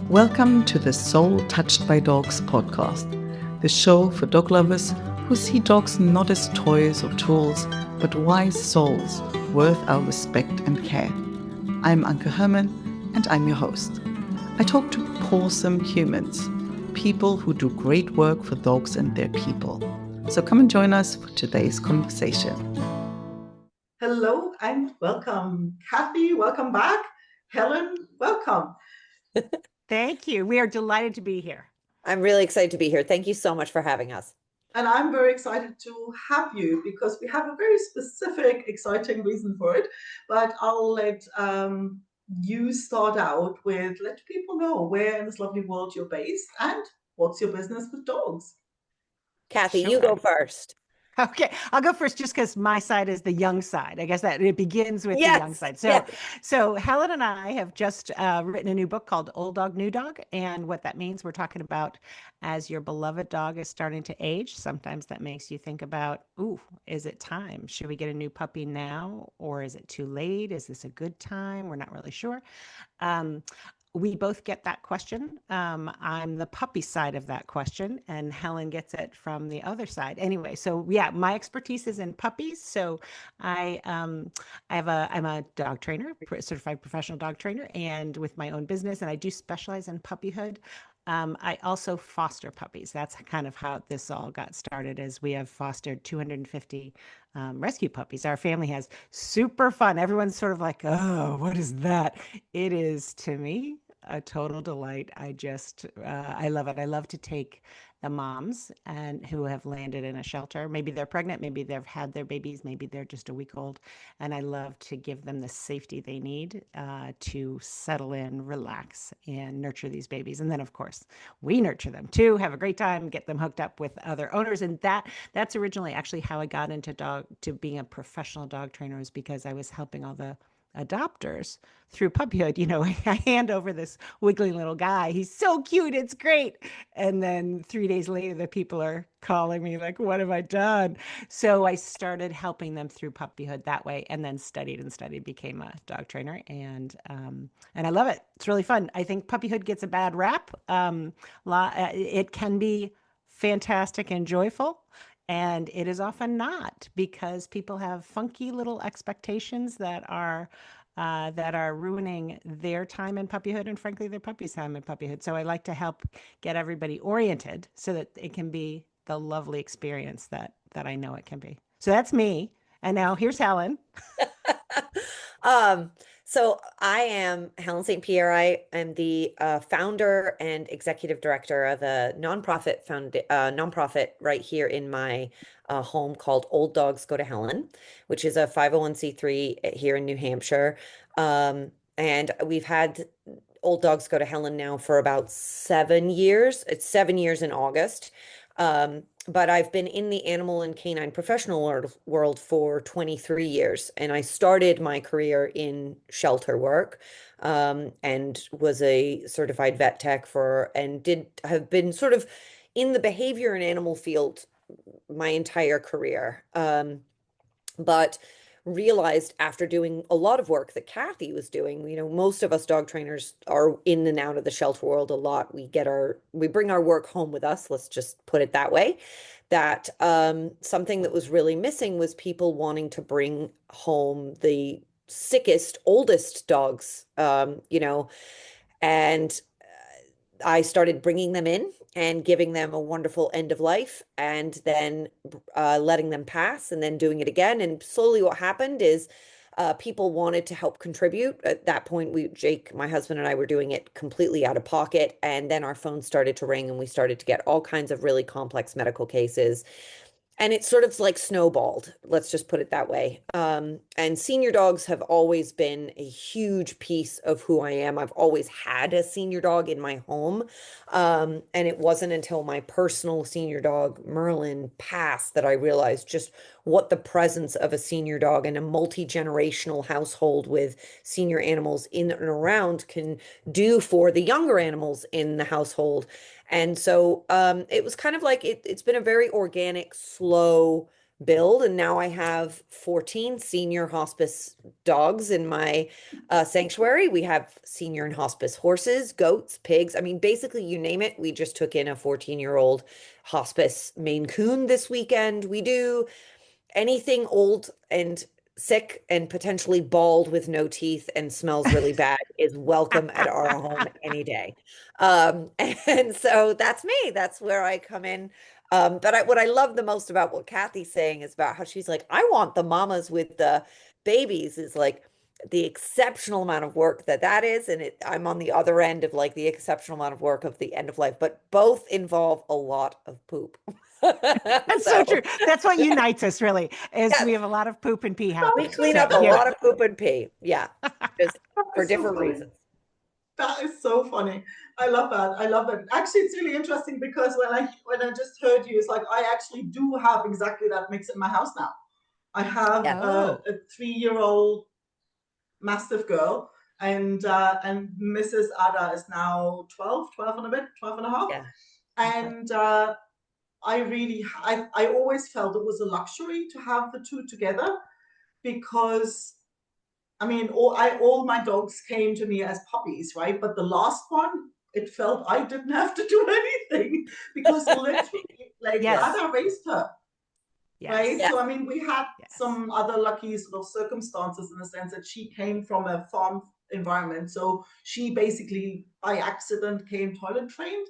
Welcome to the Soul Touched by Dogs podcast, the show for dog lovers who see dogs not as toys or tools, but wise souls worth our respect and care. I'm Anke Herman, and I'm your host. I talk to pawsome humans, people who do great work for dogs and their people. So come and join us for today's conversation. Hello and welcome. Kathy, welcome back. Helen, welcome. Thank you. We are delighted to be here. I'm really excited to be here. Thank you so much for having us. And I'm very excited to have you because we have a very specific, exciting reason for it. But I'll let you start out with let people know where in this lovely world you're based and what's your business with dogs. Kathy, Sure. you go first. Okay, I'll go first just because my side is the young side. I guess that it begins with the young side. So Helen and I have just written a new book called Old Dog, New Dog. And what that means, we're talking about as your beloved dog is starting to age, sometimes that makes you think about, ooh, is it time? Should we get a new puppy now? Or is it too late? Is this a good time? We're not really sure. We both get that question. I'm the puppy side of that question, and Helen gets it from the other side. Anyway, so yeah, my expertise is in puppies. So I'm a dog trainer, certified professional dog trainer, and with my own business, and I do specialize in puppyhood. I also foster puppies. That's kind of how this all got started. As we have fostered 250 rescue puppies. Our family has super fun. Everyone's sort of like, oh, what is that? It is to me a total delight. I love it. I love to take the moms and who have landed in a shelter. Maybe they're pregnant, maybe they've had their babies, maybe they're just a week old. And I love to give them the safety they need to settle in, relax, and nurture these babies. And then, of course, we nurture them too, have a great time, get them hooked up with other owners. And that's originally actually how I got into being a professional dog trainer, is because I was helping all the adopters through Puppyhood. I hand over this wiggly little guy. He's so cute. It's great. And then 3 days later, the people are calling me like, what have I done? So I started helping them through Puppyhood that way, and then studied, became a dog trainer. And I love it. It's really fun. I think Puppyhood gets a bad rap. It can be fantastic and joyful. And it is often not, because people have funky little expectations that are ruining their time in puppyhood, and frankly, their puppy's time in puppyhood. So I like to help get everybody oriented so that it can be the lovely experience that I know it can be. So that's me. And now here's Helen. So I am Helen St. Pierre. I am the founder and executive director of a nonprofit right here in my home called Old Dogs Go to Helen, which is a 501c3 here in New Hampshire. And we've had Old Dogs Go to Helen now for about 7 years. It's 7 years in August. But I've been in the animal and canine professional world for 23 years. And I started my career in shelter work, and was a certified vet tech and have been sort of in the behavior and animal field my entire career. But realized after doing a lot of work that Kathy was doing, most of us dog trainers are in and out of the shelter world a lot. We bring our work home with us. Let's just put it that way. That something that was really missing was people wanting to bring home the sickest, oldest dogs, and I started bringing them in and giving them a wonderful end of life, and then letting them pass, and then doing it again. And slowly what happened is people wanted to help contribute. At that point, Jake, my husband, and I were doing it completely out of pocket. And then our phone started to ring, and we started to get all kinds of really complex medical cases. And it sort of like snowballed, let's just put it that way. And senior dogs have always been a huge piece of who I am. I've always had a senior dog in my home. And it wasn't until my personal senior dog, Merlin, passed that I realized just what the presence of a senior dog in a multi-generational household with senior animals in and around can do for the younger animals in the household. And so it was kind of like it's been a very organic, slow build. And now I have 14 senior hospice dogs in my sanctuary. We have senior and hospice horses, goats, pigs. I mean, basically, you name it. We just took in a 14-year-old hospice Maine Coon this weekend. We do anything old and sick and potentially bald with no teeth and smells really bad is welcome at our home any day. And so that's me. That's where I come in. But what I love the most about what Kathy's saying is about how she's like, I want the mamas with the babies is like the exceptional amount of work that is. And I'm on the other end of like the exceptional amount of work of the end of life, but both involve a lot of poop. That's so true. That's what unites us, really, is we have a lot of poop and pee we happening. clean up a lot of poop and pee. Yeah, just for different reasons. That is so funny. I love that. I love that. Actually, it's really interesting because when I just heard you, it's like I actually do have exactly that mix in my house now. I have a 3-year-old mastiff girl, and Mrs. Ada is now 12 and a bit, 12 and a half. Yeah. And I always felt it was a luxury to have the two together because I mean, all my dogs came to me as puppies, right? But the last one, it felt I didn't have to do anything because literally, like, Ada raised her, right? Yes. So, I mean, we had some other lucky sort of circumstances in the sense that she came from a farm environment. So she basically, by accident, came toilet trained.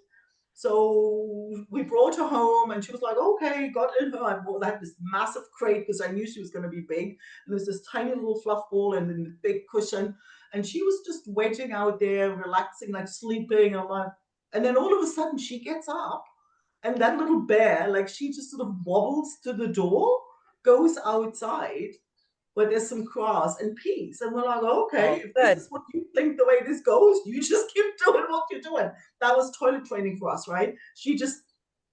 So we brought her home and she was like, okay, got in her. I had this massive crate because I knew she was going to be big. And there's this tiny little fluff ball and then the big cushion. And she was just wedging out there, relaxing, like sleeping. And then all of a sudden she gets up and that little bear, like she just sort of wobbles to the door, goes outside where there's some grass and peace. And we're like, okay, if this is what you think the way this goes, you just keep doing what you're doing. That was toilet training for us, right? She just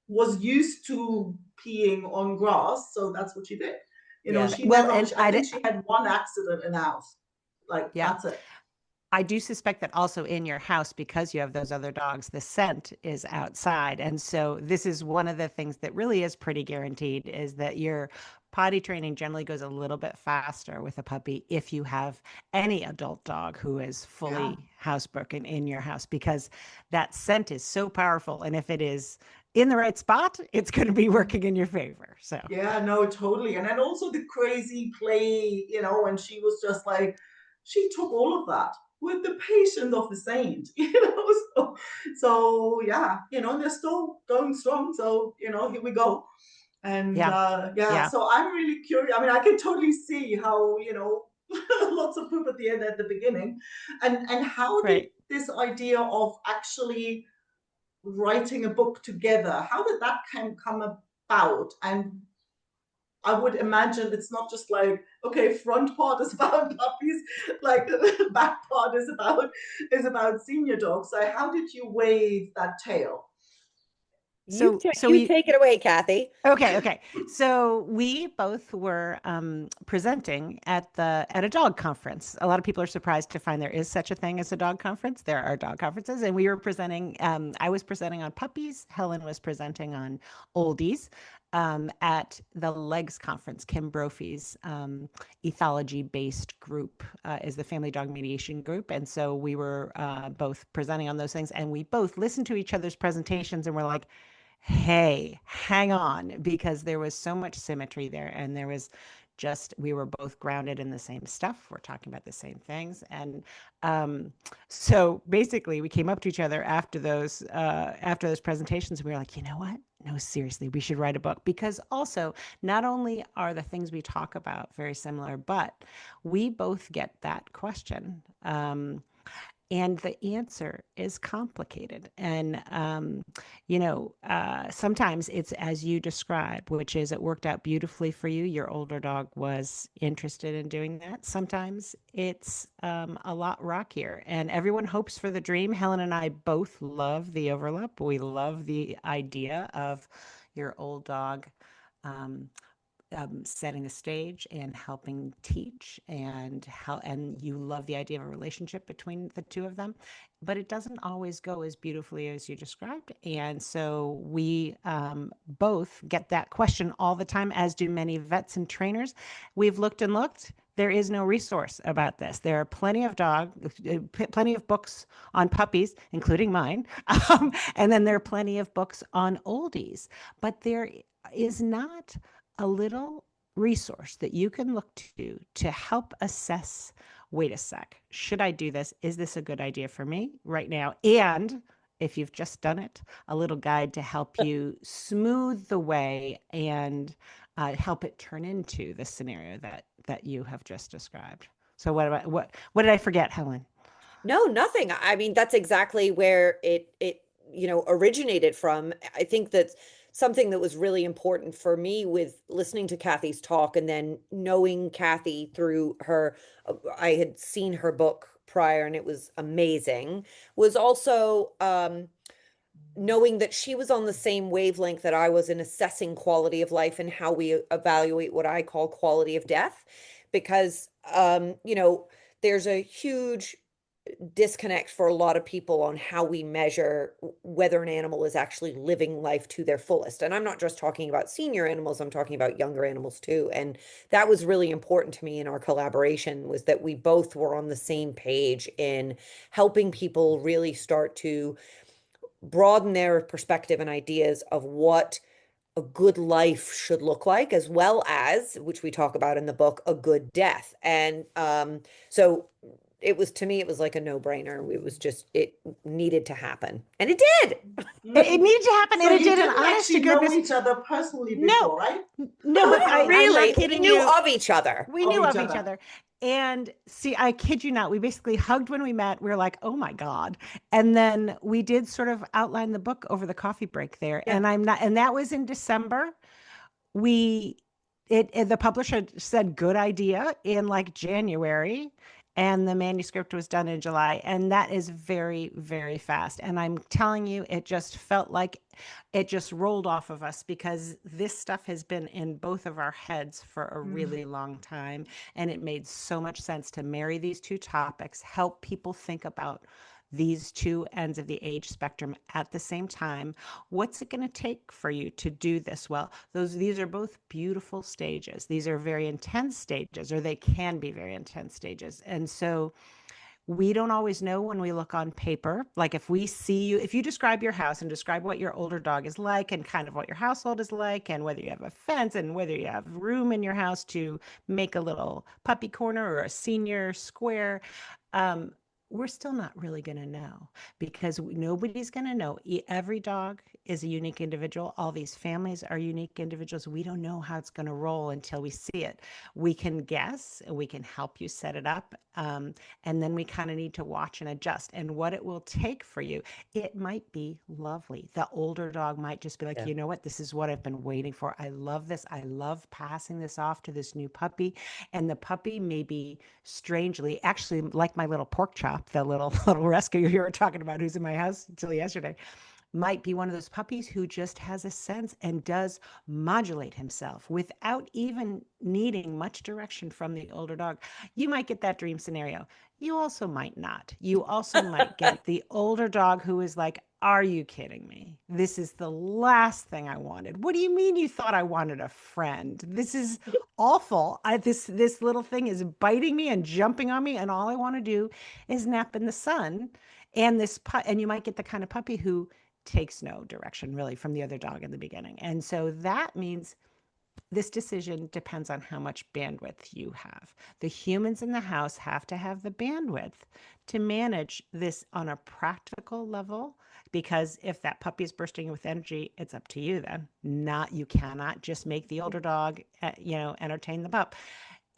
was used to peeing on grass, so that's what she did. You know, she I think she had one accident in the house. Like, that's it. I do suspect that also in your house, because you have those other dogs, the scent is outside. And so this is one of the things that really is pretty guaranteed is that your potty training generally goes a little bit faster with a puppy if you have any adult dog who is fully housebroken in your house, because that scent is so powerful. And if it is in the right spot, it's going to be working in your favor. So yeah, no, totally. And then also the crazy play, you know, and she was just like, she took all of that with the patience of the saint, you know. So yeah, you know, they're still going strong. So, you know, here we go. And so I'm really curious. I mean, I can totally see how, you know, lots of poop at the end at the beginning. And how did this idea of actually writing a book together, how did that come about? And I would imagine it's not just like, okay, front part is about puppies, like the back part is about senior dogs. So how did you wave that tail? So you take it away, Kathy. Okay. So we both were presenting at a dog conference. A lot of people are surprised to find there is such a thing as a dog conference. There are dog conferences, and we were presenting. I was presenting on puppies. Helen was presenting on oldies. At the LEGS conference, Kim Brophy's ethology-based group is the Family Dog Mediation Group. And so we were both presenting on those things, and we both listened to each other's presentations and were like, hey, hang on, because there was so much symmetry there. And there was we were both grounded in the same stuff. We're talking about the same things. And so basically we came up to each other after those presentations. And we were like, you know what? No, seriously, we should write a book, because also not only are the things we talk about very similar, but we both get that question. And the answer is complicated. And, sometimes it's as you describe, which is it worked out beautifully for you. Your older dog was interested in doing that. Sometimes it's a lot rockier, and everyone hopes for the dream. Helen and I both love the overlap. We love the idea of your old dog setting the stage and helping teach, and you love the idea of a relationship between the two of them, but it doesn't always go as beautifully as you described. And so we both get that question all the time, as do many vets and trainers. We've looked and looked. There is no resource about this. There are plenty of books on puppies, including mine. And then there are plenty of books on oldies, but there is not a little resource that you can look to help assess, wait a sec, should I do this? Is this a good idea for me right now? And if you've just done it, a little guide to help you smooth the way and help it turn into the scenario that you have just described. So what did I forget, Helen? No, nothing. I mean, that's exactly where it originated from. I think that something that was really important for me with listening to Kathy's talk and then knowing Kathy through her, I had seen her book prior and it was amazing, was also knowing that she was on the same wavelength that I was in assessing quality of life and how we evaluate what I call quality of death. Because, there's a huge disconnect for a lot of people on how we measure whether an animal is actually living life to their fullest. And I'm not just talking about senior animals, I'm talking about younger animals too. And that was really important to me in our collaboration, was that we both were on the same page in helping people really start to broaden their perspective and ideas of what a good life should look like, as well as, which we talk about in the book, a good death. And so it was, to me, it was like a no-brainer. It was just, it needed to happen. And it did. It needed to happen, So and it you did. And didn't honest to actually know goodness, each other personally before, No. right? no, but I'm Really, not we kidding knew you. of each other. We knew of each other. And see, I kid you not, we basically hugged when we met. We were like, oh my God. And then we did sort of outline the book over the coffee break there. Yeah. And that was in December. The publisher said good idea in like January, and the manuscript was done in July. And that is very, very fast. And I'm telling you, it just felt like it just rolled off of us, because this stuff has been in both of our heads for a really long time. And it made so much sense to marry these two topics, help people think about these two ends of the age spectrum at the same time. What's it going to take for you to do this well? These are both beautiful stages. These are very intense stages, or they can be very intense stages. And so we don't always know when we look on paper. Like if we see you, if you describe your house and describe what your older dog is like and kind of what your household is like, and whether you have a fence and whether you have room in your house to make a little puppy corner or a senior square, we're still not really going to know, because nobody's going to know. Every dog is a unique individual. All these families are unique individuals. We don't know how it's going to roll until we see it. We can guess, and we can help you set it up. And then we kind of need to watch and adjust. And what it will take for you, it might be lovely. The older dog might just be like, you know what, this is what I've been waiting for. I love this. I love passing this off to this new puppy. And the puppy may be strangely, actually like my little pork chop, the little rescue you were talking about, who's in my house until yesterday, might be one of those puppies who just has a sense and does modulate himself without even needing much direction from the older dog. You might get that dream scenario. You also might not. You also might get the older dog who is like, are you kidding me? This is the last thing I wanted. What do you mean you thought I wanted a friend? This is awful. This little thing is biting me and jumping on me, and all I want to do is nap in the sun. And and you might get the kind of puppy who takes no direction really from the other dog in the beginning. And so that means this decision depends on how much bandwidth you have. The humans in the house have to have the bandwidth to manage this on a practical level, because if that puppy is bursting with energy, it's up to you then. You cannot just make the older dog, entertain the pup.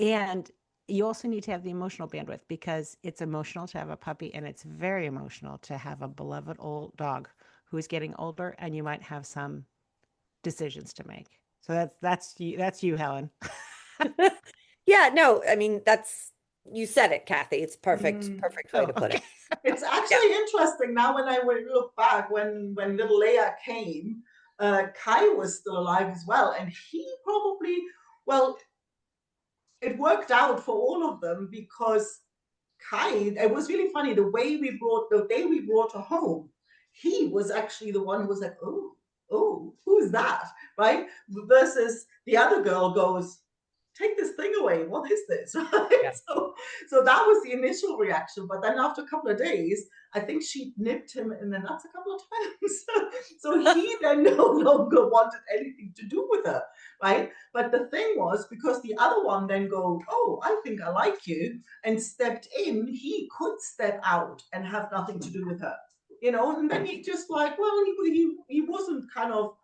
And you also need to have the emotional bandwidth, because it's emotional to have a puppy, and it's very emotional to have a beloved old dog who is getting older, and you might have some decisions to make. So that's you, Helen. Yeah, no, I mean, you said it, Kathy. It's perfect way to put it. It's actually interesting now when I look back, when little Leia came, Kai was still alive as well, and he probably Well, it worked out for all of them because Kai, it was really funny. The day we brought her home, he was actually the one who was like, oh, who's that? Right? Versus the other girl goes, take this thing away. What is this? Right? Yeah. So that was the initial reaction. But then after a couple of days, I think she nipped him in the nuts a couple of times. So he then no longer wanted anything to do with her, right? But the thing was, because the other one then go, oh, I think I like you, and stepped in, he could step out and have nothing to do with her, and then he just like, well, he wasn't kind of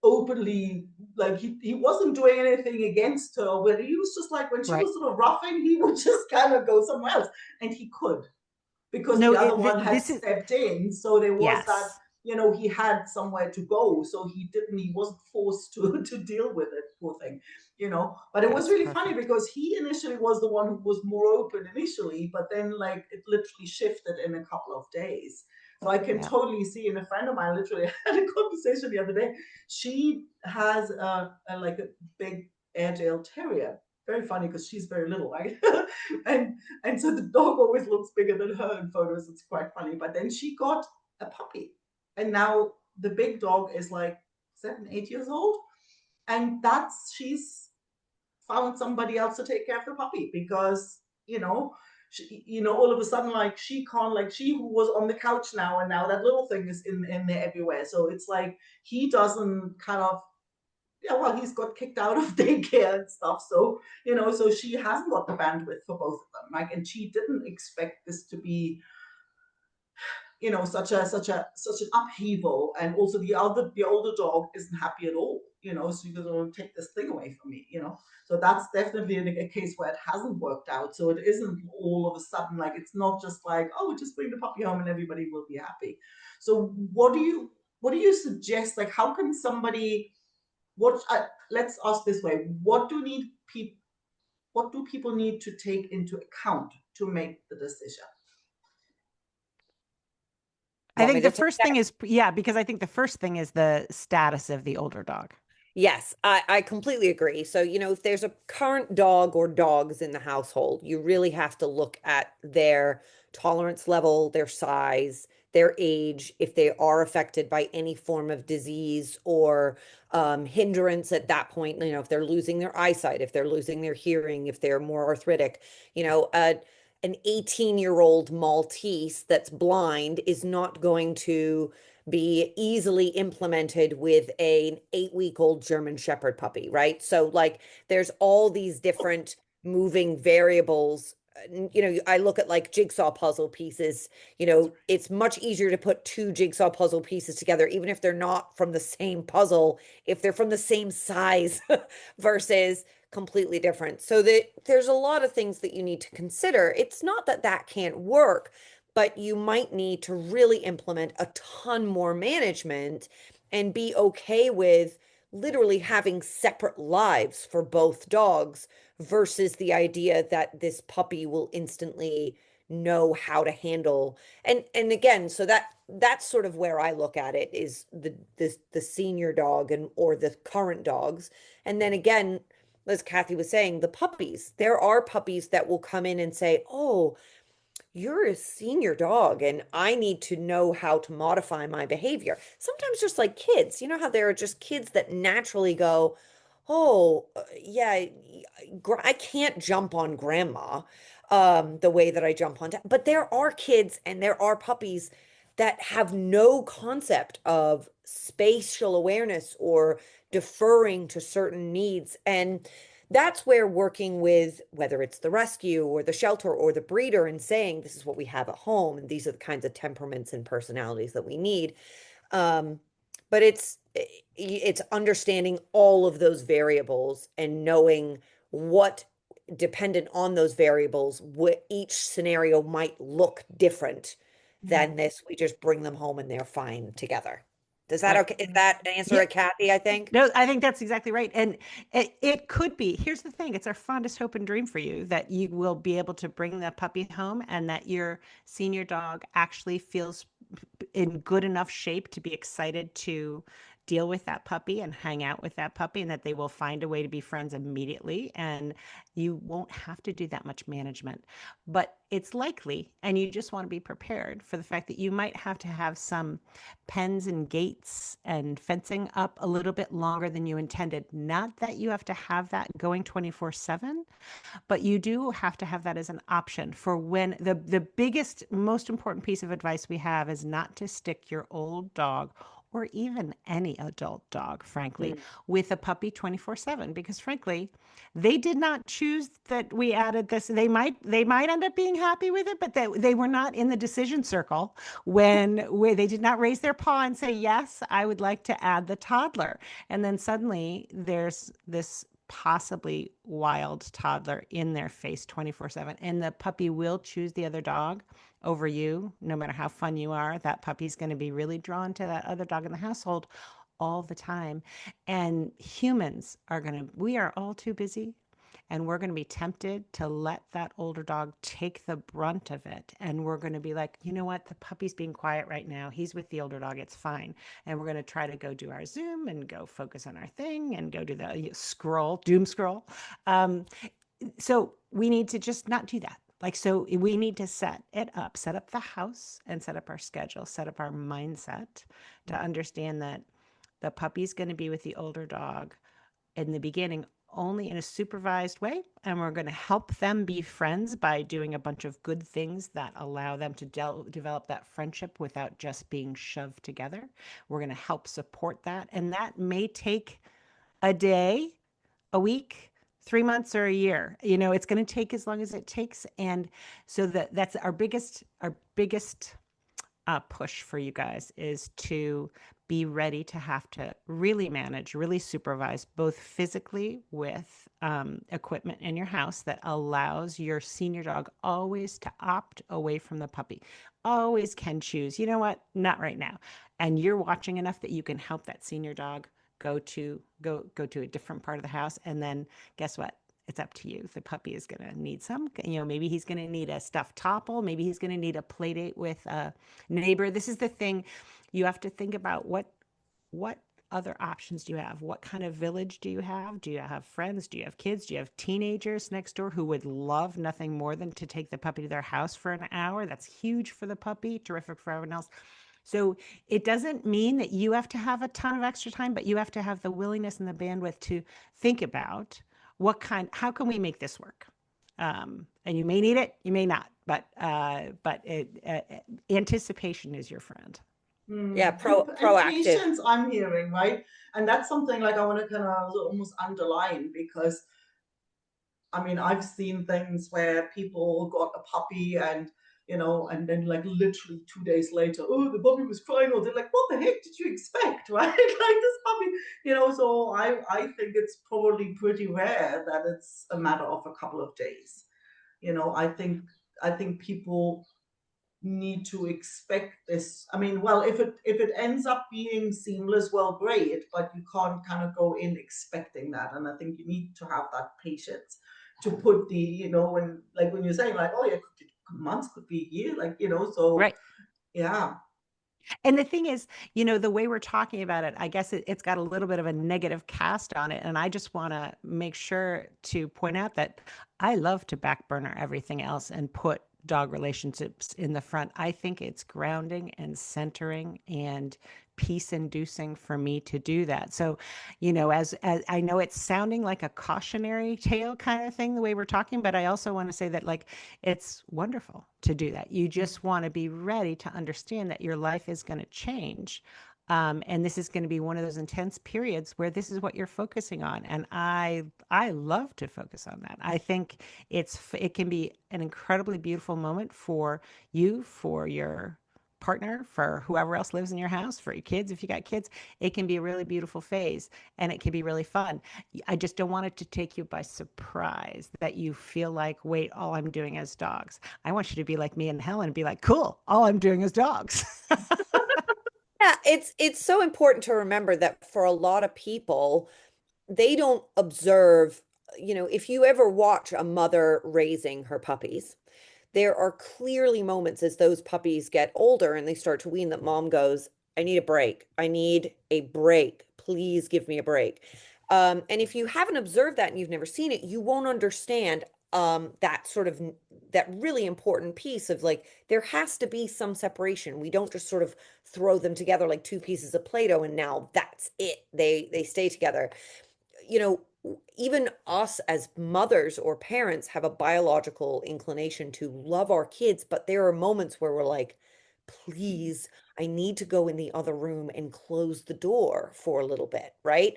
openly, like he wasn't doing anything against her, where he was just like, when she was sort of roughing, he would just kind of go somewhere else, and he could, because the other one had stepped in, so there was that, he had somewhere to go, so he wasn't forced to deal with it, poor thing, but it was really funny because he initially was the one who was more open initially, but then like it literally shifted in a couple of days. So I can totally see, and a friend of mine literally had a conversation the other day. She has a big Airedale Terrier. Very funny because she's very little, right? and so the dog always looks bigger than her in photos. It's quite funny. But then she got a puppy, and now the big dog is like 7, 8 years old, and she's found somebody else to take care of the puppy because all of a sudden, like she can't, like she who was on the couch now, and now that little thing is in there everywhere. So it's like he doesn't kind of, he's got kicked out of daycare and stuff. So so she hasn't got the bandwidth for both of them. Like, and she didn't expect this to be such an upheaval. And also the older dog isn't happy at all, so you don't take this thing away from me, so that's definitely a case where it hasn't worked out. So it isn't all of a sudden, like, it's not just like, oh, just bring the puppy home and everybody will be happy. So what do you suggest? Like, how can somebody, let's ask this way, what do people need to take into account to make the decision? I think the first thing is, because I think the first thing is the status of the older dog. Yes, I completely agree. So, if there's a current dog or dogs in the household, you really have to look at their tolerance level, their size, their age, if they are affected by any form of disease or hindrance at that point, if they're losing their eyesight, if they're losing their hearing, if they're more arthritic, an 18-year-old Maltese that's blind is not going to be easily implemented with an 8-week-old German Shepherd puppy, right? So like there's all these different moving variables. I look at like jigsaw puzzle pieces, it's much easier to put 2 jigsaw puzzle pieces together, even if they're not from the same puzzle, if they're from the same size versus completely different. So there's a lot of things that you need to consider. It's not that can't work, but you might need to really implement a ton more management and be okay with literally having separate lives for both dogs versus the idea that this puppy will instantly know how to handle. And again, so that's sort of where I look at it, is the senior dog or the current dogs. And then again, as Kathy was saying, the puppies. There are puppies that will come in and say, oh, you're a senior dog and I need to know how to modify my behavior. Sometimes just like kids, you know how there are just kids that naturally go, oh, yeah, I can't jump on grandma the way that I jump on. But there are kids and there are puppies that have no concept of spatial awareness or deferring to certain needs. And that's where working with, whether it's the rescue or the shelter or the breeder, and saying, this is what we have at home, and these are the kinds of temperaments and personalities that we need. But it's understanding all of those variables and knowing what, dependent on those variables, what each scenario might look different than this. We just bring them home and they're fine together. Is that answer it, Kathy, I think? No, I think that's exactly right. And it could be, here's the thing, it's our fondest hope and dream for you that you will be able to bring the puppy home and that your senior dog actually feels in good enough shape to be excited to deal with that puppy and hang out with that puppy, and that they will find a way to be friends immediately, and you won't have to do that much management. But it's likely, and you just want to be prepared for the fact that you might have to have some pens and gates and fencing up a little bit longer than you intended. Not that you have to have that going 24/7, but you do have to have that as an option for when the biggest, most important piece of advice we have is not to stick your old dog, or even any adult dog, frankly, with a puppy 24/7, because frankly, they did not choose that we added this. They might end up being happy with it, but they were not in the decision circle where they did not raise their paw and say, yes, I would like to add the toddler. And then suddenly there's this possibly wild toddler in their face 24/7, and the puppy will choose the other dog over you. No matter how fun you are, that puppy's going to be really drawn to that other dog in the household all the time. And humans we are all too busy, and we're going to be tempted to let that older dog take the brunt of it. And we're going to be like, you know what? The puppy's being quiet right now. He's with the older dog. It's fine. And we're going to try to go do our Zoom and go focus on our thing and go do the doom scroll. So we need to just not do that. So we need to set up the house and set up our schedule, set up our mindset to understand that the puppy's going to be with the older dog in the beginning only in a supervised way, and we're going to help them be friends by doing a bunch of good things that allow them to develop that friendship without just being shoved together. We're going to help support that, and that may take a day, a week, 3 months, or a year. It's going to take as long as it takes. And so that's our biggest push for you guys, is to be ready to have to really manage, really supervise, both physically with equipment in your house that allows your senior dog always to opt away from the puppy, always can choose, you know what, not right now. And you're watching enough that you can help that senior dog go to a different part of the house. And then guess what? It's up to you. The puppy is going to need maybe he's going to need a stuffed topple. Maybe he's going to need a play date with a neighbor. This is the thing. You have to think about what other options do you have? What kind of village do you have? Do you have friends? Do you have kids? Do you have teenagers next door who would love nothing more than to take the puppy to their house for an hour? That's huge for the puppy, terrific for everyone else. So it doesn't mean that you have to have a ton of extra time, but you have to have the willingness and the bandwidth to think about how can we make this work? And you may need it, you may not, but anticipation is your friend. Yeah, proactive. Patience, I'm hearing, right? And that's something I want to kind of almost underline, because I've seen things where people got a puppy and and then literally 2 days later, oh, the puppy was crying, or they're like, what the heck did you expect, right? This puppy, so I think it's probably pretty rare that it's a matter of a couple of days. I think people need to expect this. Well, if it ends up being seamless, well, great, but you can't kind of go in expecting that. And I think you need to have that patience to put the, when you're saying oh yeah, months, could be a year, so right. Yeah. And the thing is, the way we're talking about it, I guess it's got a little bit of a negative cast on it. And I just want to make sure to point out that I love to back burner everything else and put dog relationships in the front. I think it's grounding and centering and peace inducing for me to do that. So, as I know it's sounding like a cautionary tale kind of thing, the way we're talking, but I also want to say that it's wonderful to do that. You just want to be ready to understand that your life is going to change. And this is going to be one of those intense periods where this is what you're focusing on. And I love to focus on that. I think it can be an incredibly beautiful moment for you, for your partner, for whoever else lives in your house, for your kids. If you got kids, it can be a really beautiful phase, and it can be really fun. I just don't want it to take you by surprise that you feel like, wait, all I'm doing is dogs. I want you to be like me and Helen and be like, cool, all I'm doing is dogs. Yeah, it's so important to remember that for a lot of people, they don't observe, if you ever watch a mother raising her puppies, there are clearly moments as those puppies get older and they start to wean that mom goes, I need a break. I need a break. Please give me a break. And if you haven't observed that and you've never seen it, you won't understand that sort of that really important piece of like there has to be some separation. We don't just sort of throw them together like two pieces of Play-Doh and now that's it. They stay together. You know, even us as mothers or parents have a biological inclination to love our kids, but there are moments where we're like, please, I need to go in the other room and close the door for a little bit, right?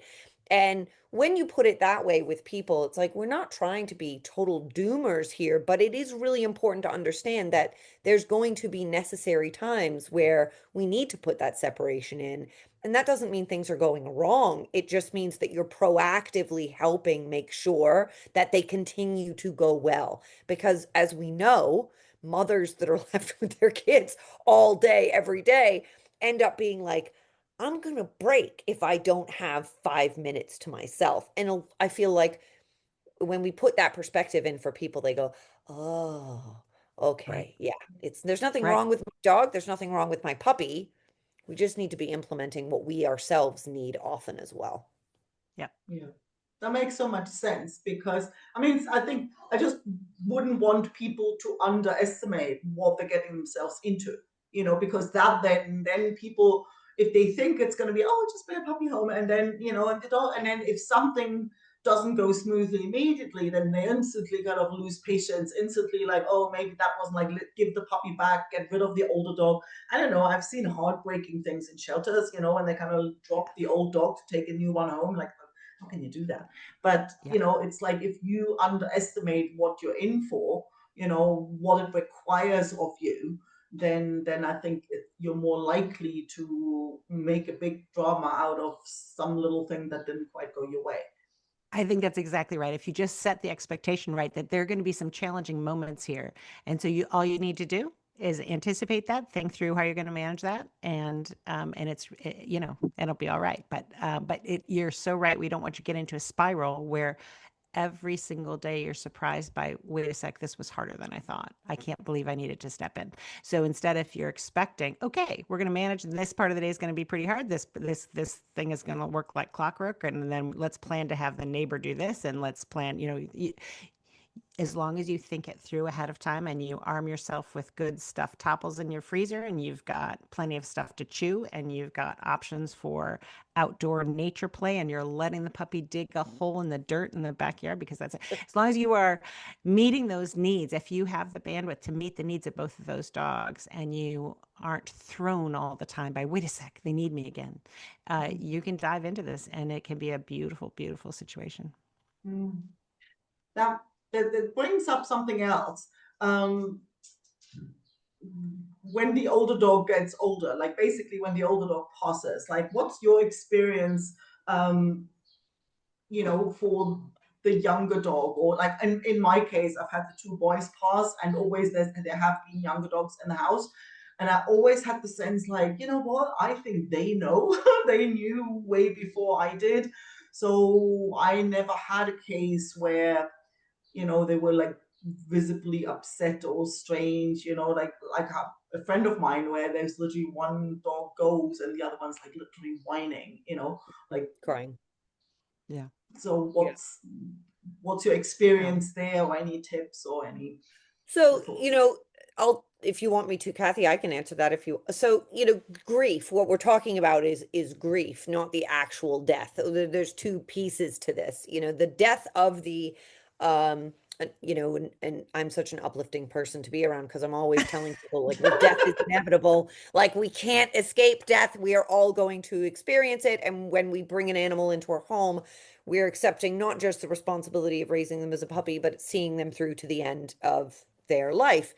And when you put it that way with people, it's like we're not trying to be total doomers here, but it is really important to understand that there's going to be necessary times where we need to put that separation in. And that doesn't mean things are going wrong. It just means that you're proactively helping make sure that they continue to go well. Because as we know, mothers that are left with their kids all day, every day, end up being like, I'm going to break if I don't have 5 minutes to myself. And I feel like when we put that perspective in for people, they go, oh, okay. Right. Yeah. There's nothing Right. wrong with my dog. There's nothing wrong with my puppy. We just need to be implementing what we ourselves need often as well. Yeah. That makes so much sense because I mean, I think I just wouldn't want people to underestimate what they're getting themselves into, because that then people, if they think it's going to be, oh, just bring a puppy home, and then, and then if something doesn't go smoothly immediately, then they instantly kind of lose patience, instantly like, oh, maybe that wasn't like, give the puppy back, get rid of the older dog. I don't know. I've seen heartbreaking things in shelters, when they kind of drop the old dog to take a new one home, like, how can you do that? But, it's like if you underestimate what you're in for, what it requires of you, then I think you're more likely to make a big drama out of some little thing that didn't quite go your way. I think that's exactly right. If you just set the expectation right, that there are going to be some challenging moments here. And so all you need to do is anticipate that, think through how you're going to manage that. And it'll be all right. But you're so right. We don't want you to get into a spiral where every single day you're surprised by, wait a sec, this was harder than I thought. I can't believe I needed to step in. So instead, if you're expecting, okay, we're going to manage, this part of the day is going to be pretty hard. This thing is going to work like clockwork. And then let's plan to have the neighbor do this. And let's plan, as long as you think it through ahead of time and you arm yourself with good stuffed topples in your freezer and you've got plenty of stuff to chew and you've got options for outdoor nature play and you're letting the puppy dig a hole in the dirt in the backyard, because that's it. As long as you are meeting those needs, if you have the bandwidth to meet the needs of both of those dogs and you aren't thrown all the time by, wait a sec, they need me again, you can dive into this and it can be a beautiful, beautiful situation. That brings up something else. When the older dog gets older, like basically when the older dog passes, like what's your experience, for the younger dog? Or like in my case, I've had the two boys pass and always there have been younger dogs in the house. And I always had the sense like, you know what, I think they know, they knew way before I did. So I never had a case where, they were like visibly upset or strange, like a friend of mine where there's literally one dog goes and the other one's like literally whining, like crying. Yeah. So what's your experience there, or any tips or any? So, if you want me to, Kathy, I can answer that grief, what we're talking about is grief, not the actual death. There's two pieces to this, the death of the, and I'm such an uplifting person to be around because I'm always telling people like, well, death is inevitable. Like we can't escape death. We are all going to experience it. And when we bring an animal into our home, we're accepting not just the responsibility of raising them as a puppy, but seeing them through to the end of their life.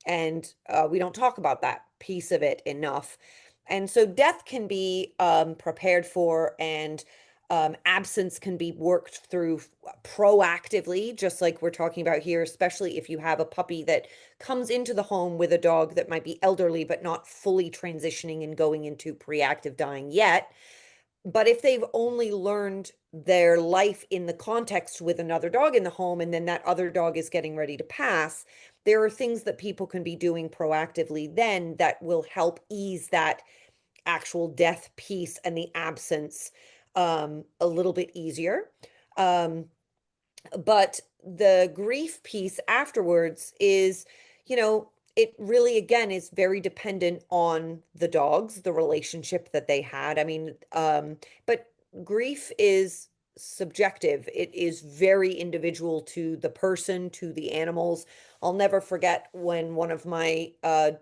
And we don't talk about that piece of it enough. And so death can be prepared for, and absence can be worked through proactively, just like we're talking about here, especially if you have a puppy that comes into the home with a dog that might be elderly, but not fully transitioning and going into pre-active dying yet. But if they've only learned their life in the context with another dog in the home, and then that other dog is getting ready to pass, there are things that people can be doing proactively then that will help ease that actual death piece and the absence a little bit easier. But the grief piece afterwards is, you know, it really, again, is very dependent on the dogs, the relationship that they had. I mean, but grief is subjective. It is very individual to the person, to the animals. I'll never forget when one of my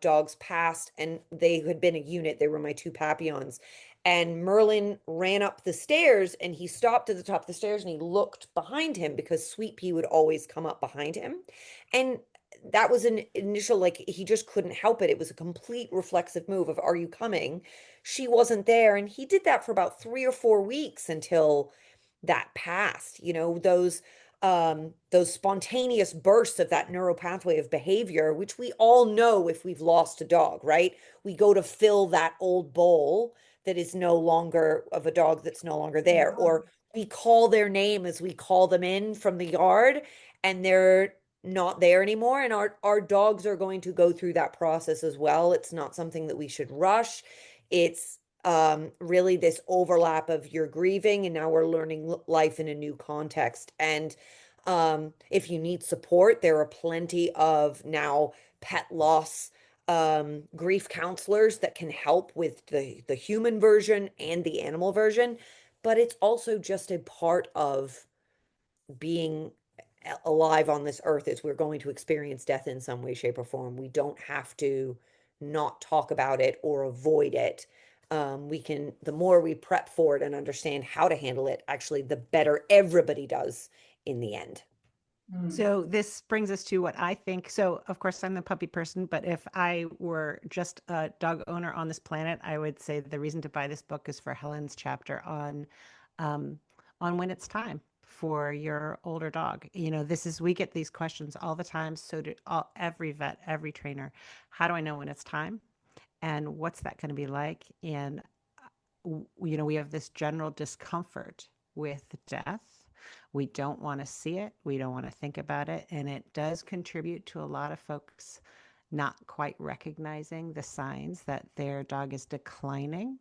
dogs passed, and they had been a unit. They were my two Papillons. And Merlin ran up the stairs, and he stopped at the top of the stairs and he looked behind him because Sweet Pea would always come up behind him. And that was an initial, like, he just couldn't help it. It was a complete reflexive move of, are you coming? She wasn't there. And he did that for about 3 or 4 weeks until that passed. You know, those spontaneous bursts of that neuropathway of behavior, which we all know if we've lost a dog, right? We go to fill that old bowl that is no longer of a dog that's no longer there, or we call their name as we call them in from the yard and they're not there anymore. And our dogs are going to go through that process as well. It's not something that we should rush. It's really this overlap of you're grieving and now we're learning life in a new context. And if you need support, there are plenty of now pet loss grief counselors that can help with the human version and the animal version. But it's also just a part of being alive on this earth, is we're going to experience death in some way, shape, or form. We don't have to not talk about it or avoid it. We can, the more we prep for it and understand how to handle it, actually, the better everybody does in the end. So this brings us to what I think. So of course I'm the puppy person, but if I were just a dog owner on this planet, I would say the reason to buy this book is for Helen's chapter on when it's time for your older dog. You know, we get these questions all the time. So do every vet, every trainer. How do I know when it's time? And what's that going to be like? And you know, we have this general discomfort with death. We don't want to see it. We don't want to think about it. And it does contribute to a lot of folks not quite recognizing the signs that their dog is declining.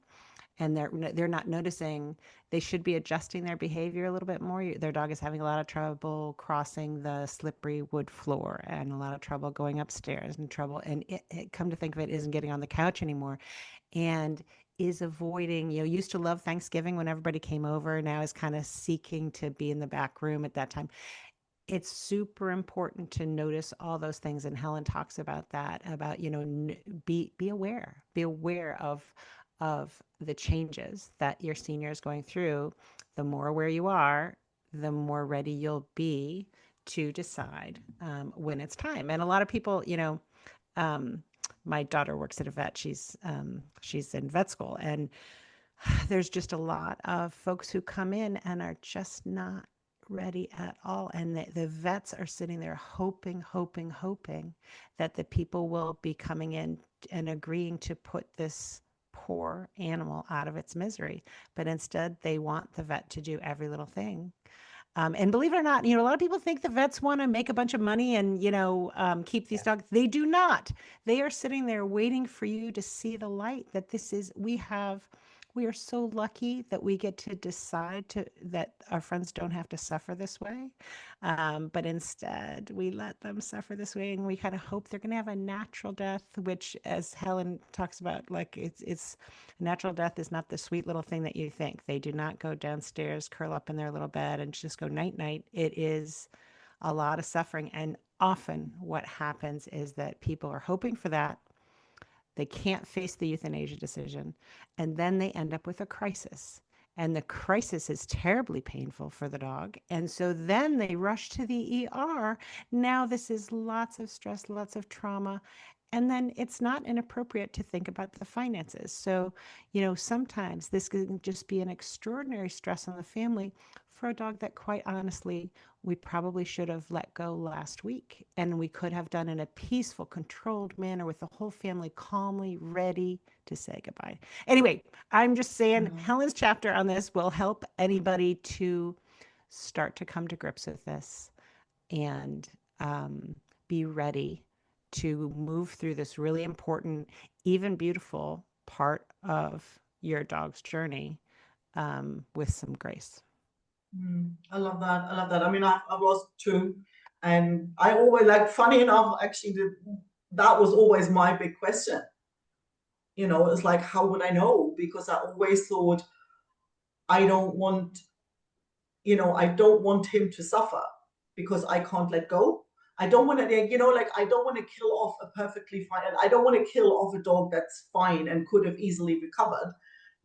And they're not noticing. They should be adjusting their behavior a little bit more. Their dog is having a lot of trouble crossing the slippery wood floor and a lot of trouble going upstairs and come to think of it, isn't getting on the couch anymore. And is avoiding, you know, used to love Thanksgiving when everybody came over, now is kind of seeking to be in the back room at that time. It's super important to notice all those things. And Helen talks about that, about, you know, be aware of the changes that your senior is going through. The more aware you are, the more ready you'll be to decide when it's time. And a lot of people, you know, my daughter works at a vet. She's in vet school, and there's just a lot of folks who come in and are just not ready at all. And the vets are sitting there hoping that the people will be coming in and agreeing to put this poor animal out of its misery. But instead, they want the vet to do every little thing. And believe it or not, you know, a lot of people think the vets want to make a bunch of money and, you know, keep these dogs. They do not. They are sitting there waiting for you to see the light that we are so lucky that we get to decide that our friends don't have to suffer this way. But instead we let them suffer this way, and we kind of hope they're going to have a natural death, which, as Helen talks about, like it's natural death is not the sweet little thing that you think. They do not go downstairs, curl up in their little bed and just go night night. It is a lot of suffering. And often what happens is that people are hoping for that. They can't face the euthanasia decision, and then they end up with a crisis. And the crisis is terribly painful for the dog. And so then they rush to the ER. Now this is lots of stress, lots of trauma. And then it's not inappropriate to think about the finances. So, you know, sometimes this can just be an extraordinary stress on the family for a dog that, quite honestly, we probably should have let go last week. And we could have done in a peaceful, controlled manner with the whole family calmly ready to say goodbye. Anyway, I'm just saying Helen's chapter on this will help anybody to start to come to grips with this and be ready to move through this really important, even beautiful part of your dog's journey with some grace. I love that. I love that. I mean, I was too, and I always like. Funny enough, actually, that was always my big question. You know, it's like, how would I know? Because I always thought I don't want, I don't want him to suffer because I can't let go. I don't want to, like, I don't want to kill off a perfectly fine, I don't want to kill off a dog that's fine and could have easily recovered,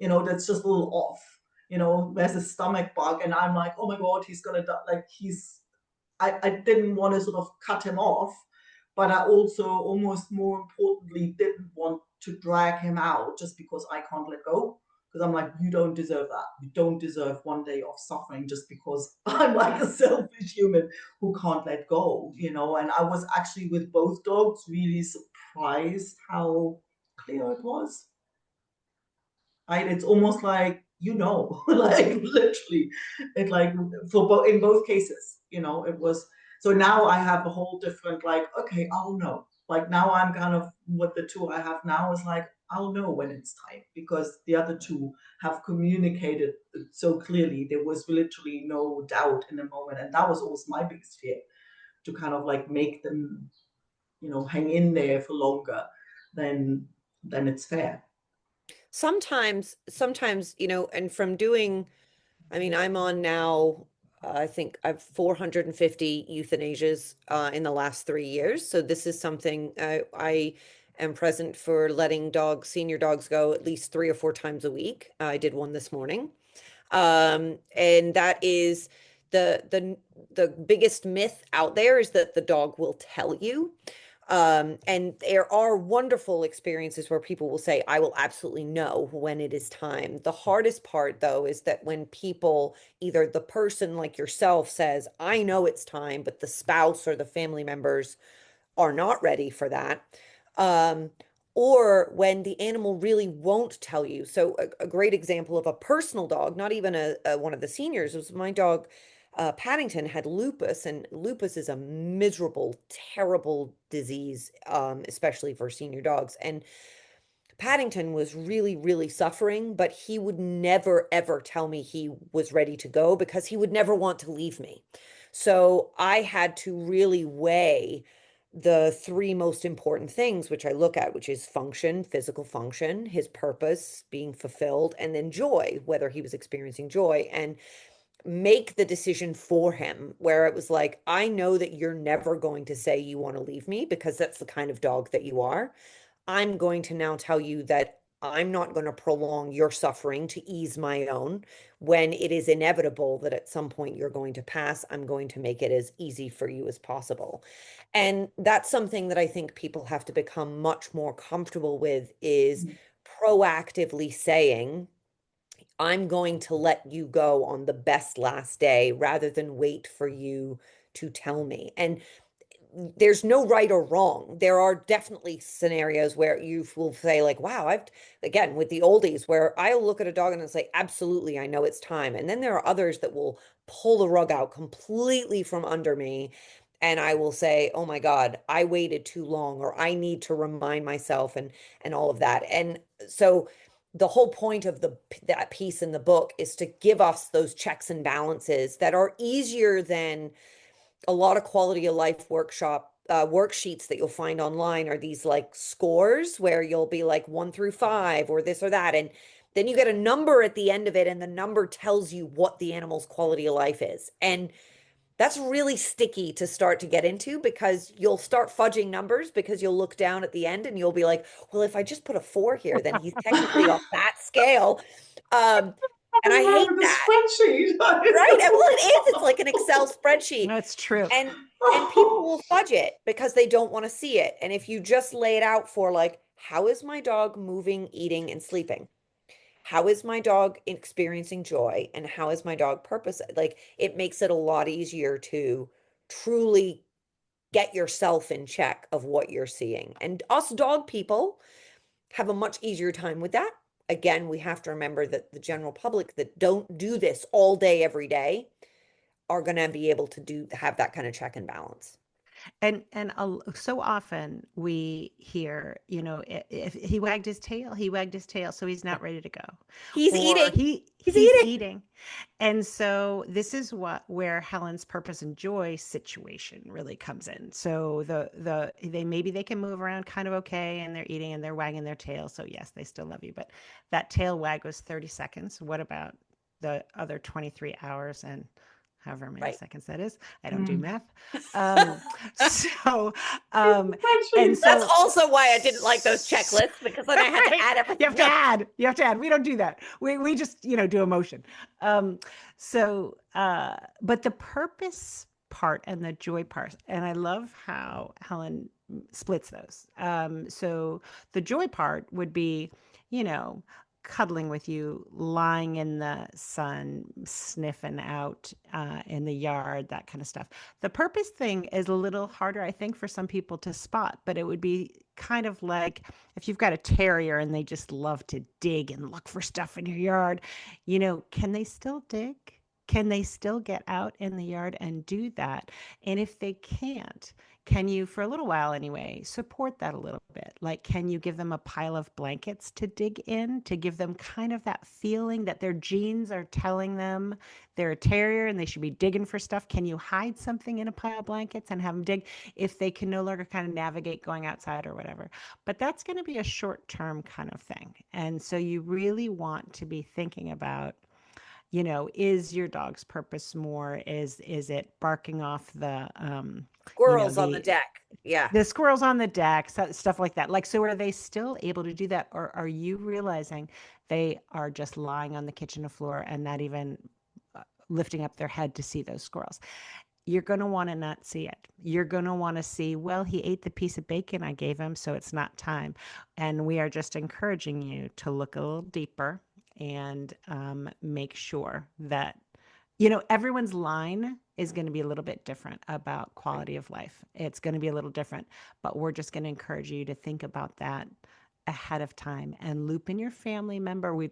that's just a little off. There's a stomach bug, and I'm like, oh my God, he's gonna die. Like, I didn't want to sort of cut him off, but I also, almost more importantly, didn't want to drag him out just because I can't let go. Because I'm like, you don't deserve that. You don't deserve one day of suffering just because I'm like a selfish human who can't let go, And I was actually, with both dogs, really surprised how clear it was. Right? It's almost like, like literally, it like in both cases, it was. So now I have a whole different, like, okay, I'll know. Like, now I'm kind of, what the two I have now is like, I'll know when it's time, because the other two have communicated so clearly. There was literally no doubt in the moment. And that was always my biggest fear, to kind of like make them, hang in there for longer than it's fair. Sometimes, and from doing, I mean, I'm on now, I think I've 450 euthanasias in the last 3 years. So this is something I am present for letting senior dogs go at least 3 or 4 times a week. I did one this morning. And that is the biggest myth out there, is that the dog will tell you. And there are wonderful experiences where people will say, I will absolutely know when it is time. The hardest part, though, is that when people, either the person like yourself says, I know it's time, but the spouse or the family members are not ready for that. Or when the animal really won't tell you. So a great example of a personal dog, not even one of the seniors, was my dog, Paddington, had lupus, and lupus is a miserable, terrible disease, especially for senior dogs. And Paddington was really, really suffering, but he would never, ever tell me he was ready to go, because he would never want to leave me. So I had to really weigh the 3 most important things, which I look at, which is function, physical function, his purpose being fulfilled, and then joy, whether he was experiencing joy, and make the decision for him, where it was like, I know that you're never going to say you want to leave me, because that's the kind of dog that you are. I'm going to now tell you that I'm not going to prolong your suffering to ease my own. When it is inevitable that at some point you're going to pass, I'm going to make it as easy for you as possible. And that's something that I think people have to become much more comfortable with, is proactively saying, I'm going to let you go on the best last day, rather than wait for you to tell me. And there's no right or wrong. There are definitely scenarios where you will say, like, wow, again, with the oldies, where I'll look at a dog and I'll say, absolutely, I know it's time. And then there are others that will pull the rug out completely from under me. And I will say, oh my God, I waited too long, or I need to remind myself, and all of that. And so the whole point of that piece in the book is to give us those checks and balances that are easier than a lot of quality of life worksheets that you'll find online. Are these like scores where you'll be like 1 through 5 or this or that. And then you get a number at the end of it, and the number tells you what the animal's quality of life is. And that's really sticky to start to get into, because you'll start fudging numbers, because you'll look down at the end and you'll be like, well, if I just put a 4 here, then he's technically on that scale. And I hate that. Spreadsheet. Right? Well, it is. It's like an Excel spreadsheet. That's true. And people will fudge it because they don't want to see it. And if you just lay it out for, like, how is my dog moving, eating, and sleeping? How is my dog experiencing joy? And how is my dog purpose? Like, it makes it a lot easier to truly get yourself in check of what you're seeing. And us dog people have a much easier time with that. Again, we have to remember that the general public that don't do this all day, every day, are going to be able to have that kind of check and balance. So often we hear, if he wagged his tail, so he's not ready to go. He's Or eating. he's He's eating. eating. And so this is where Helen's purpose and joy situation really comes in. So maybe they can move around kind of okay, and they're eating and they're wagging their tail. So yes, they still love you. But that tail wag was 30 seconds. What about the other 23 hours and however many seconds that is? I don't do math. So that's also why I didn't like those checklists, because then I had to add everything. You have to add. We don't do that. We just, do emotion. But the purpose part and the joy part, and I love how Helen splits those. So the joy part would be, cuddling with you, lying in the sun, sniffing out in the yard, that kind of stuff. The purpose thing is a little harder, I think, for some people to spot, but it would be kind of like if you've got a terrier and they just love to dig and look for stuff in your yard, can they still dig? Can they still get out in the yard and do that? And if they can't, can you, for a little while anyway, support that a little bit? Like, can you give them a pile of blankets to dig in, to give them kind of that feeling that their genes are telling them they're a terrier and they should be digging for stuff? Can you hide something in a pile of blankets and have them dig if they can no longer kind of navigate going outside or whatever? But that's going to be a short-term kind of thing. And so you really want to be thinking about, is your dog's purpose more, is it barking off the squirrels on the deck? Yeah. The squirrels on the deck, stuff like that. Like, so are they still able to do that? Or are you realizing they are just lying on the kitchen floor and not even lifting up their head to see those squirrels? You're going to want to not see it. You're going to want to see, well, he ate the piece of bacon I gave him, so it's not time. And we are just encouraging you to look a little deeper and make sure that, everyone's line is going to be a little bit different about quality of life. It's going to be a little different, but we're just going to encourage you to think about that ahead of time and loop in your family member. We'd,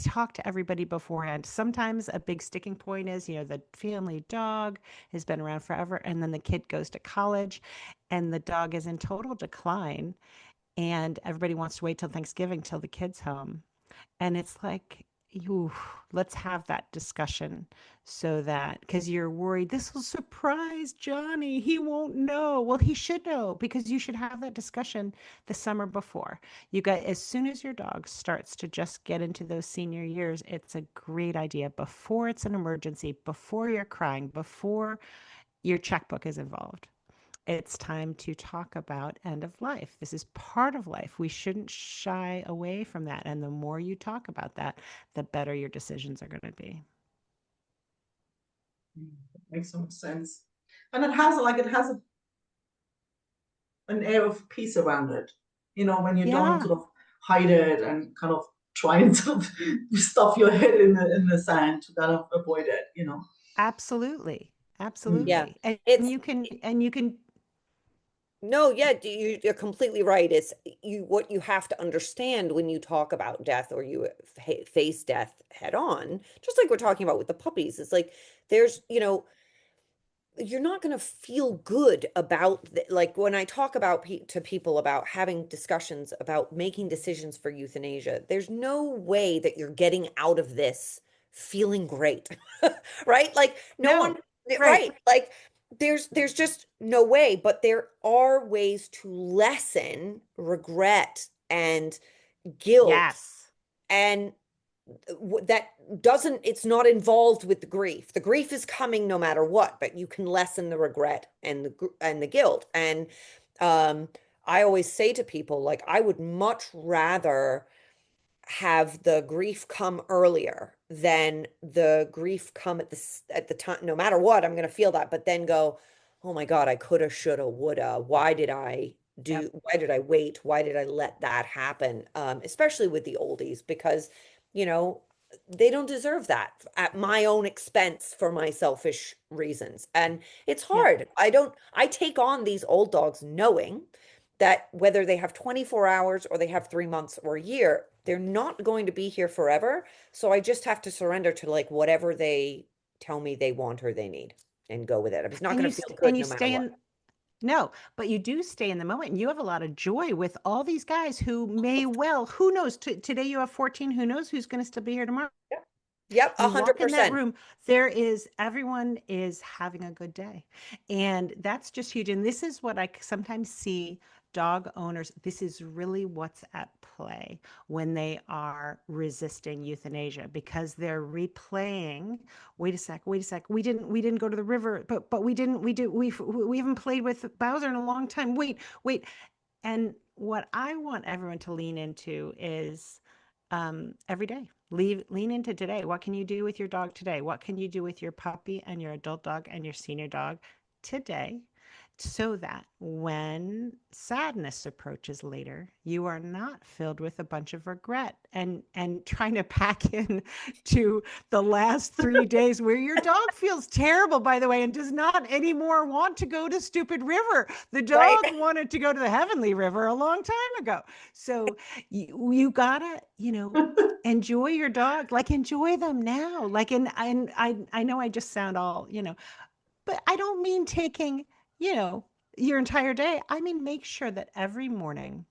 talk to everybody beforehand. Sometimes a big sticking point is, the family dog has been around forever, and then the kid goes to college and the dog is in total decline, and everybody wants to wait till Thanksgiving till the kid's home. And it's like, let's have that discussion, so that, because you're worried this will surprise Johnny, he won't know. Well, he should know, because you should have that discussion the summer before. You got, as soon as your dog starts to just get into those senior years, it's a great idea, before it's an emergency, before you're crying, before your checkbook is involved. It's time to talk about end of life. This is part of life. We shouldn't shy away from that. And the more you talk about that, the better your decisions are going to be. That makes so much sense. And it has an air of peace around it. When you don't sort of hide it and kind of try and sort of stuff your head in the sand to kind of avoid it, Absolutely. Yeah. And you can No, yeah, you're completely right. It's what you have to understand when you talk about death, or you face death head on, just like we're talking about with the puppies. It's like there's, you're not going to feel good about like when I talk about to people about having discussions about making decisions for euthanasia, there's no way that you're getting out of this feeling great, right? Like no one, right? Like there's just no way, but there are ways to lessen regret and guilt. Yes. And that doesn't, it's not involved with the grief. The grief is coming no matter what, but you can lessen the regret and the guilt. And I always say to people, like, I would much rather have the grief come earlier than the grief come at the time. No matter what, I'm going to feel that, but then go, oh my God, I coulda, shoulda, woulda. Why did I why did I wait? Why did I let that happen? Especially with the oldies, because they don't deserve that at my own expense for my selfish reasons. And it's hard. I take on these old dogs knowing that whether they have 24 hours or they have 3 months or a year, they're not going to be here forever. So I just have to surrender to like whatever they tell me they want or they need and go with it. I'm not going to feel good no matter what. No, but you do stay in the moment and you have a lot of joy with all these guys who may well, who knows, today you have 14, who knows who's going to still be here tomorrow. Yep, You walk in that 100%. room, everyone is having a good day. And that's just huge. And this is what I sometimes see dog owners, this is really what's at play when they are resisting euthanasia, because they're replaying, wait a sec, we didn't go to the river, but we haven't played with Bowser in a long time. Wait. And what I want everyone to lean into is every day. Lean into today. What can you do with your dog today? What can you do with your puppy and your adult dog and your senior dog today? So that when sadness approaches later, you are not filled with a bunch of regret and trying to pack in to the last 3 days where your dog feels terrible, by the way, and does not anymore want to go to stupid river. The dog Right. wanted to go to the heavenly river a long time ago. So you gotta, enjoy your dog, like enjoy them now. Like, and I know I just sound all, but I don't mean taking, you know, your entire day. I mean, make sure that every morning.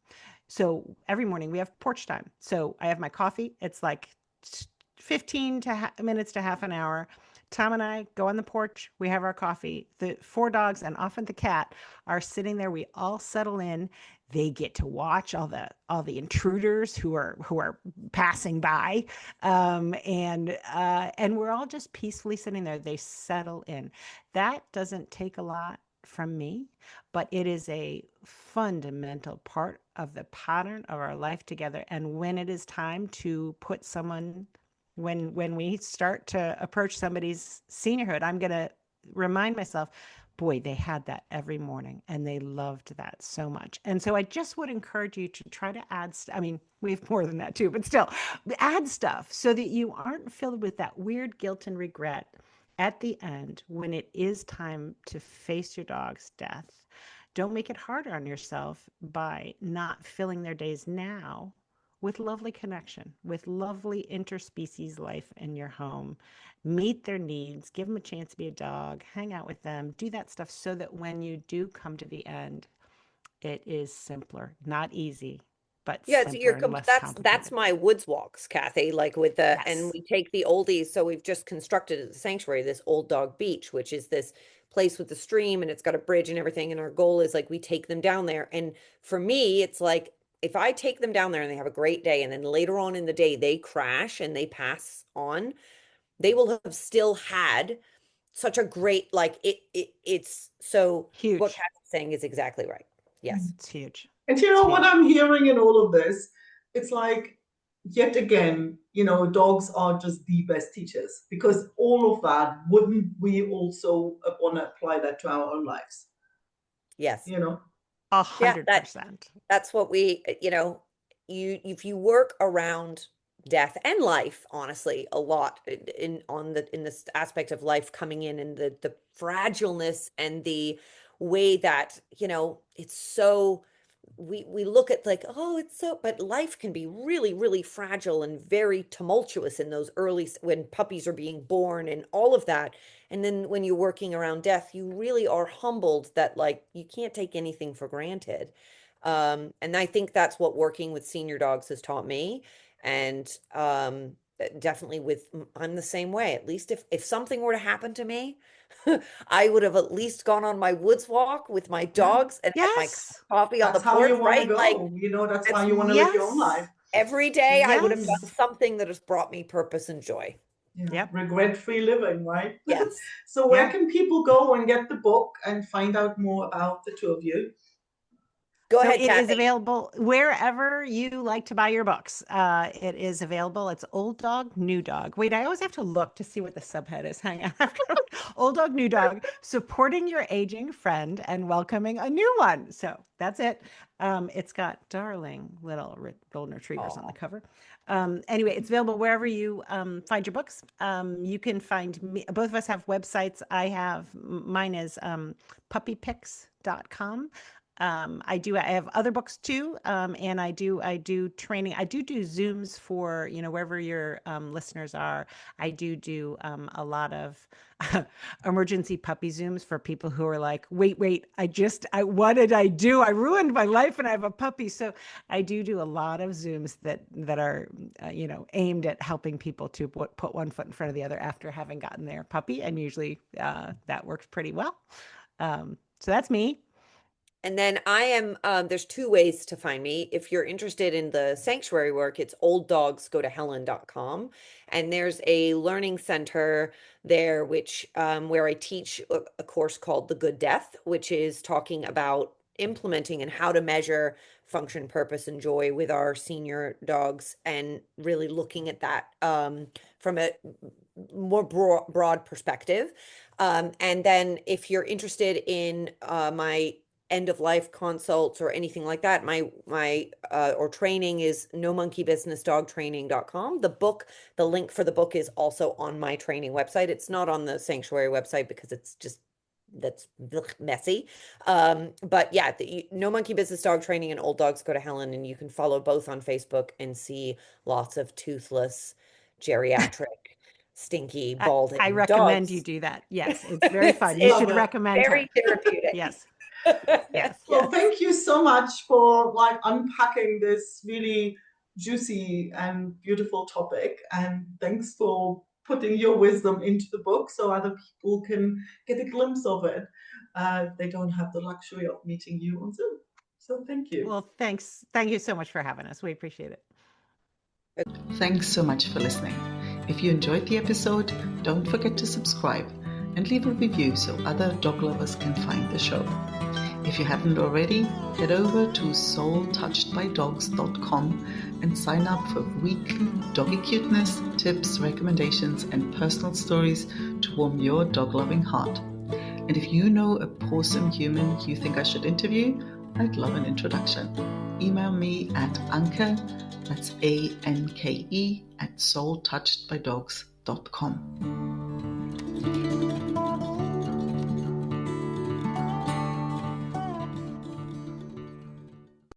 So every morning we have porch time. So I have my coffee. It's like 15 minutes to half an hour. Tom and I go on the porch. We have our coffee. The 4 dogs and often the cat are sitting there. We all settle in. They get to watch all the intruders who are passing by, and we're all just peacefully sitting there. They settle in. That doesn't take a lot from me, but it is a fundamental part of the pattern of our life together. And when it is time to put someone, when we start to approach somebody's seniorhood, I'm going to remind myself, boy, they had that every morning and they loved that so much. And so I just would encourage you to try to add, I mean, we have more than that too, but still add stuff so that you aren't filled with that weird guilt and regret at the end when it is time to face your dog's death. Don't make it harder on yourself by not filling their days now with lovely connection, with lovely interspecies life in your home. Meet their needs, give them a chance to be a dog, hang out with them, do that stuff so that when you do come to the end, it is simpler, not easy, but Yeah, it's simpler and less that's complicated. my woods walks, Kathy, like with and Yes. we take the oldies. So we've just constructed at the sanctuary this Old Dog Beach, which is this place with the stream and it's got a bridge and everything. And our goal is like we take them down there. And for me, it's like if I take them down there and they have a great day, and then later on in the day they crash and they pass on, they will have still had such a great it's so what Huge. Kathy's saying is exactly right. Yes. It's huge. And It's what huge. I'm hearing in all of this, it's like, yet again, dogs are just the best teachers, because all of that, wouldn't we also want to apply that to our own lives? Yes. You know? Yeah, 100%. that's what we, you if you work around death and life, honestly, a lot in this aspect of life coming in and the fragileness and the way that, it's so we look at like, oh, it's so, but life can be really, really fragile and very tumultuous in those when puppies are being born and all of that. And then when you're working around death, you really are humbled that like you can't take anything for granted. And I think that's what working with senior dogs has taught me. And definitely I'm the same way. At least if something were to happen to me, I would have at least gone on my woods walk with my Yeah. dogs and had my Yes. coffee on the That's how porch, you want to right? Like go. That's how it's you want to live your own Yes. life. every day I would have Yes. done something that has brought me purpose and joy. Yeah. Yep. Regret-free living, right? Yes. So where Yeah. can people go and get the book and find out more about the two of you? Go So ahead, it is Kathy. available wherever you like to buy your books. It is available. It's Old Dog, New Dog. Wait, I always have to look to see what the subhead is. Hang on. Old Dog, New Dog, supporting your aging friend and welcoming a new one. So that's it. It's got darling little golden retrievers on the cover. Anyway, it's available wherever you find your books. You can find me. Both of us have websites. Mine is puppypics.com. I have other books too. And I do training. I do Zooms for, wherever your listeners are. I do a lot of emergency puppy Zooms for people who are like, wait, what did I do? I ruined my life and I have a puppy. So I do a lot of Zooms that are, aimed at helping people to put one foot in front of the other after having gotten their puppy. And usually that works pretty well. So that's me. And then I am, there's two ways to find me. If you're interested in the sanctuary work, it's olddogsgotohelen.com. And there's a learning center there, which where I teach a course called The Good Death, which is talking about implementing and how to measure function, purpose, and joy with our senior dogs, and really looking at that from a more broad perspective. And then if you're interested in my end of life consults or anything like that, my or training is nomonkeybusinessdogtraining.com. The link for the book is also on my training website. It's not on the sanctuary website because that's messy. But yeah, No Monkey Business Dog Training and Old Dogs Go to Helen, and you can follow both on Facebook and see lots of toothless, geriatric, stinky, balding I recommend dogs. you do that. Yes, it's very fun. You It's should recommend very her. therapeutic. Yes. Yes. Well, thank you so much for unpacking this really juicy and beautiful topic, and thanks for putting your wisdom into the book so other people can get a glimpse of it. They don't have the luxury of meeting you on Zoom. So thank you. Well, thanks. Thank you so much for having us. We appreciate it. Thanks so much for listening. If you enjoyed the episode, don't forget to subscribe and leave a review so other dog lovers can find the show. If you haven't already, head over to soultouchedbydogs.com and sign up for weekly doggy cuteness, tips, recommendations, and personal stories to warm your dog-loving heart. And if you know a pawsome human you think I should interview, I'd love an introduction. Email me at Anke, that's ANKE, @soultouchedbydogs.com.